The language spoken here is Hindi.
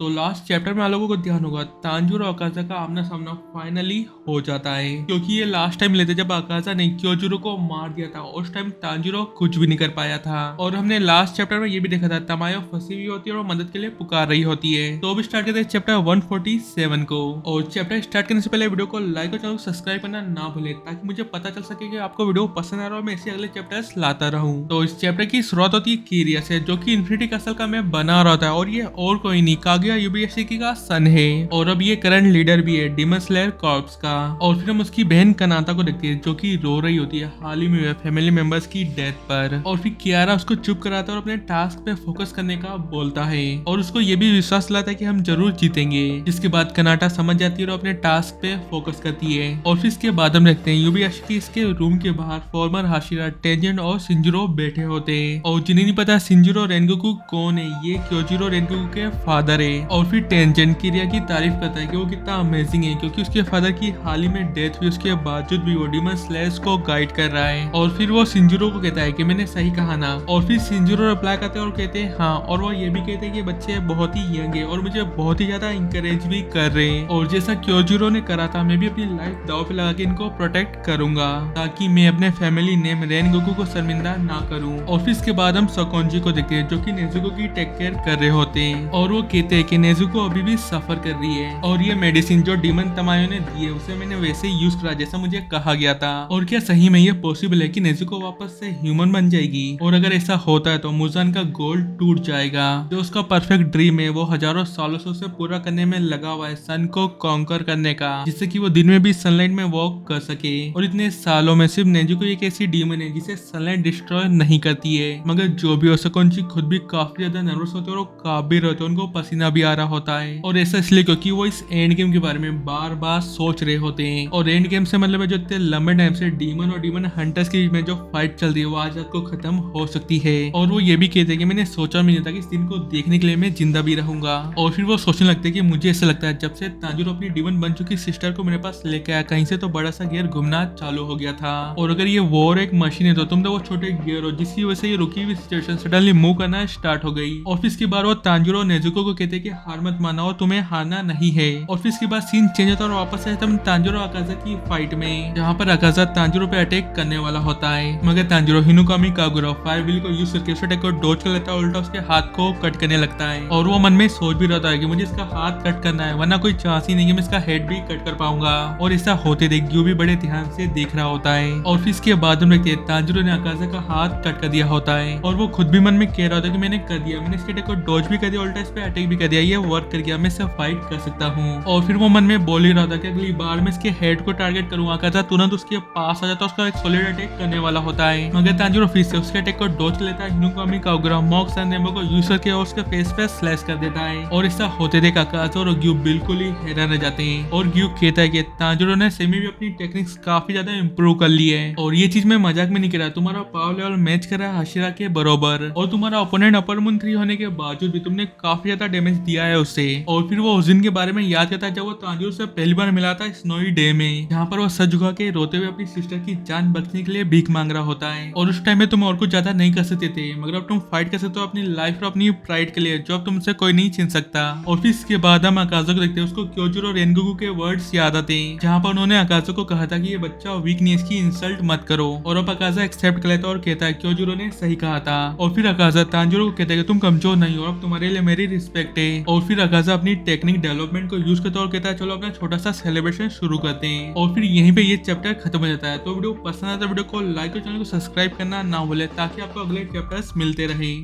तो लास्ट चैप्टर में आप लोगों को ध्यान होगा तांजूर और अकाजा का आमना सामना फाइनली हो जाता है, क्योंकि ये लास्ट टाइम लेते जब अकाजा ने क्योजुरो को मार दिया था। उस टाइम तांजूरो कुछ भी नहीं कर पाया था। और हमने लास्ट चैप्टर में ये भी देखा था तमायो फंसी हुई होती है और मदद के लिए पुकार रही होती है। तो अभी स्टार्ट करते हैं चैप्टर 147 को। और चैप्टर स्टार्ट करने से पहले वीडियो को लाइक और चैनल को सब्सक्राइब करना ना भूले, ताकि मुझे पता चल सके कि आपको वीडियो पसंद आ रहा है और मैं ऐसे अगले चैप्टर्स लाता रहूं। तो इस चैप्टर की शुरुआत होती है किरिया से, जो कि इन्फिनिटी कासल का मैं बना रहा था, और ये और कोई नहीं कागुया युबियाशिकी का सन है। और अब ये करंट लीडर भी है डिमन स्लेयर कॉर्प्स का। और फिर हम उसकी बहन कनाता को देखते हैं, जो कि रो रही होती है हाल ही में हुए फैमिली मेंबर्स की डेथ पर। और फिर कियारा उसको चुप कराता है और अपने टास्क पे फोकस करने का बोलता है, और उसको ये भी विश्वास दिलाता है कि हम जरूर जीतेंगे। जिसके बाद कनाटा समझ जाती है और अपने टास्क पे फोकस करती है। और फिर इसके बाद हम देखते हैं युबियाशिकी इसके रूम के बाहर फॉर्मर हाशिरा, टेंजेंट और शिंजुरो बैठे होते हैं। और जिन्हें नहीं पता शिंजुरो रेनगोकू कौन है, ये क्योजिरो रेनगोकू के फादर है। और फिर टेंजेंट किरिया की तारीफ करता है कि वो कितना अमेजिंग है, क्योंकि उसके फादर की हाल ही में डेथ हुई, उसके बावजूद भी वो डिमन स्लेयर्स को गाइड कर रहा है। और फिर वो शिंजुरो को कहता है कि मैंने सही कहा ना। और फिर शिंजुरो रिप्लाई करते हैं और कहते हैं हाँ। और वो ये भी कहते हैं कि बच्चे बहुत ही यंग है और मुझे बहुत ही ज्यादा इंकरेज भी कर रहे हैं। और जैसा क्योजिरो ने करा था, मैं भी अपनी लाइफ दाव पे लगा के इनको प्रोटेक्ट करूंगा, ताकि मैं अपने फैमिली नेम रेनगोकू को शर्मिंदा ना करूं। और फिर इसके बाद हम सकोंजी को देखते हैं, जो कि नेजुको की टेक केयर कर रहे होते हैं। और वो कहते हैं कि नेजुको अभी भी सफर कर रही है, और ये मेडिसिन जो डीमन तमायो ने दी है उसे मैंने वैसे यूज करा जैसा मुझे कहा गया था। और क्या सही में ये पॉसिबल है कि नेजुको वापस से ह्यूमन बन जाएगी? और अगर ऐसा होता है तो मुजान का गोल टूट जाएगा, जो उसका परफेक्ट ड्रीम है वो हजारों सालों से उसे पूरा करने में लगा हुआ है, सन को कॉन्कर करने का, जिससे कि वो दिन में भी सनलाइट में वॉक कर सके। और इतने सालों में सिर्फ नेजुको एक ऐसी डीमन है जिसे सनलाइट डिस्ट्रॉय नहीं करती है। मगर जो भी हो, सकोंची खुद भी काफी ज्यादा नर्वस होते हैं और काबिर होते हैं, उनको पसीना भी आ रहा होता है। और ऐसा इसलिए क्योंकि वो इस एंड गेम के बारे में बार बार सोच रहे होते हैं। और एंड गेम से मतलब है जो इतने लंबे टाइम से डीमन और डीमन हंटर्स के बीच में जो फाइट चल रही है वो आज रात को खत्म हो सकती है। और वो ये भी कहते हैं कि मैंने सोचा भी नहीं था कि इस दिन को देखने के लिए मैं जिंदा भी रहूंगा। और फिर वो सोचने लगते हैं कि मुझे ऐसा लगता है जब से तांजूरो अपनी डीमन बन चुकी सिस्टर को मेरे पास लेके आया, कहीं से तो बड़ा सा गियर घूमना चालू हो गया था। और अगर ये वॉर एक मशीन है तो तुम तो वो छोटे गियर हो, जिसकी वजह से ये रुकी हुई सिचुएशन सडनली मूव करना स्टार्ट हो गई। और फिर इसके बाद वो तांजूरो और नेजुको को कहते हैं कि हार मत माना और तुम्हें हारना नहीं है। और फिर इसके बाद सीन चेंज होता है और वापस आया हम तांजूरो और अकाजा की फाइट में, जहाँ पर अकाजा तांजूरो पे अटैक करने वाला होता है। मगर तांजूरो हिनुकामी कागुरा फायर व्हील को यूज करके उस अटैक को डॉज कर लेता है, उल्टा उसके हाथ को कट करने लगता है। और वो मन में सोच भी रहता है कि मुझे इसका हाथ कट करना है, वरना कोई चांस ही नहीं कि मैं इसका हेड भी कट कर पाऊंगा। और ऐसा होते देख ग्यू भी बड़े ध्यान से देख रहा होता है। और फिर इसके बाद हम देखते हैं तांजूरो ने अकाजा का हाथ कट कर दिया होता है, और वो खुद भी मन में कह रहा होता है कि मैंने कर दिया, मैंने इसके अटैक को डॉज भी कर दिया, उल्टा इस पे अटैक भी कर दिया, ये वर्क कर गया, मैं इससे फाइट कर सकता हूँ। और फिर वो मन में बोल ही रहा था कि अगली बार मैं इसके हेड को टारगेट करूंगा। अकाजा तुरंत उसके पास आ जाता है, उसका एक सॉलिड अटैक करने वाला होता है। मगर तांजूरो फिर से उसके अटैक को डॉज कर लेता है, हिनुकामी कागुरा मॉक्स एंड नेमो को यूज करके और उसके फेस पे स्लैश कर देता है। और ऐसा होते देख अकाजा और ग्यू बिल्कुल ही हैरान रह जाते हैं। और ग्यू कहता है कि तांजूरो ने सेमी में अपनी टेक्निक्स काफी ज्यादा इंप्रूव कर ली है, और ये चीज मैं मजाक में नहीं कर रहा, तुम्हारा पावर लेवल मैच कर रहा है हाशिरा के बराबर, और तुम्हारा ओपोनेंट अपर मून 3 होने के बावजूद भी तुमने काफी ज्यादा डैमेज दिया है उसे। और फिर वो उस दिन के बारे में याद करता है जब वो तांजूरो से पहली बार मिला था स्नोई डे में, जहाँ पर वो सच झुका के रोते हुए अपनी सिस्टर की जान बचने के लिए भीख मांग रहा होता है। और उस टाइम में तुम और कुछ ज्यादा नहीं कर सकते थे, मगर अब तुम फाइट कर सकते हो अपनी लाइफ और अपनी प्राइड के लिए, जो अब तुमसे कोई नहीं छीन सकता। और फिर इसके बाद हम अकाजा को देखते हैं, उसको क्योजिरो और रेनगोकू के वर्ड्स याद आते हैं, जहाँ पर उन्होंने अकाजा को कहा था कि ये बच्चा वीक नहीं है, इसकी इंसल्ट मत करो। और अब अकाजा एक्सेप्ट कर लेता है और कहता है क्योजिरो ने सही कहा था। और फिर अकाजा तांजूरो को कहता है कि तुम कमजोर नहीं हो, अब तुम्हारे लिए मेरी रिस्पेक्ट है। और फिर अकाजा अपनी टेक्निक डेवलपमेंट को यूज करता है और कहता है चलो अपना छोटा सा सेलिब्रेशन शुरू करते हैं। और फिर यहीं पे ये चैप्टर खत्म हो जाता है। तो वीडियो पसंद आता है वीडियो को लाइक और चैनल को सब्सक्राइब करना ना भूले, ताकि आपको अगले चैप्टर्स मिलते रहे।